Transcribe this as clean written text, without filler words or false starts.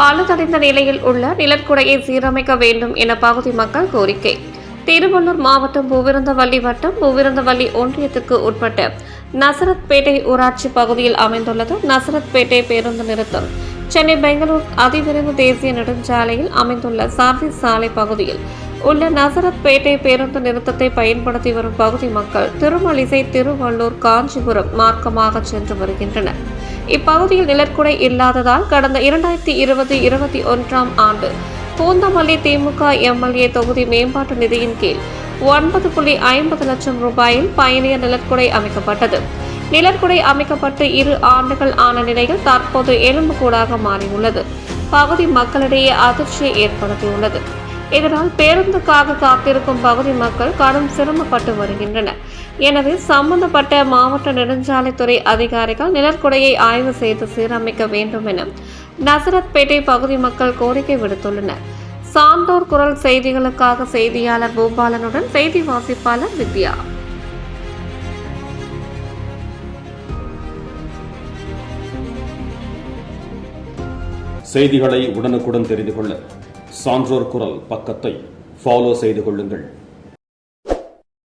பழுதடைந்த நிலையில் உள்ள நிழற்குடையை சீரமைக்க வேண்டும் என பகுதி மக்கள் கோரிக்கை. திருவள்ளூர் மாவட்டம் பூவிருந்தவல்லி வட்டம் பூவிருந்தவல்லி ஒன்றியத்திற்கு உட்பட்ட நசரத்பேட்டை ஊராட்சி பகுதியில் அமைந்துள்ளது நசரத்பேட்டை பேருந்து நிறுத்தம். சென்னை பெங்களூர் அதிவிரைவு தேசிய நெடுஞ்சாலையில் அமைந்துள்ள சர்வீஸ் சாலை பகுதியில் உள்ள நசரத்பேட்டை பேருந்து நிறுத்தத்தை பயன்படுத்தி வரும் பகுதி மக்கள் திருமலிசை, திருவள்ளூர், காஞ்சிபுரம் மார்க்கமாக சென்று வருகின்றனர். இப்பகுதியில் நிழற்குடை இல்லாததால் கடந்த 2020-21 ஆண்டு பூந்தமல்லி திமுக எம்எல்ஏ தொகுதி மேம்பாட்டு நிதியின் கீழ் 9.50 லட்சம் ரூபாயில் பயணியர் நிழற்குடை அமைக்கப்பட்டது. நிழற்குடை அமைக்கப்பட்டு 2 ஆண்டுகள் ஆன நிலையில் தற்போது எலும்புக்கூடாக மாறியுள்ளது. பகுதி மக்களிடையே அதிர்ச்சியை ஏற்படுத்தியுள்ளது. இதனால் பேருந்துக்காக காத்திருக்கும் பகுதி மக்கள் கடும் சிரமப்பட்டு வருகின்றனர். எனவே சம்பந்தப்பட்ட மாவட்ட நெடுஞ்சாலைத்துறை அதிகாரிகள் நிழற்குடையை ஆய்வு செய்து சீரமைக்க வேண்டும் என நசரத்பேட்டை பகுதி மக்கள் கோரிக்கை விடுத்துள்ளனர். சான்றோர் குரல் செய்திகளுக்காக செய்தியாளர் பூபாலனுடன் செய்தி வாசிப்பாளர் வித்யா. செய்திகளை உடனுக்குடன் தெரிந்து கொள்ள சான்றோர் குரல் பக்கத்தை ஃபாலோ செய்து கொள்ளுங்கள்.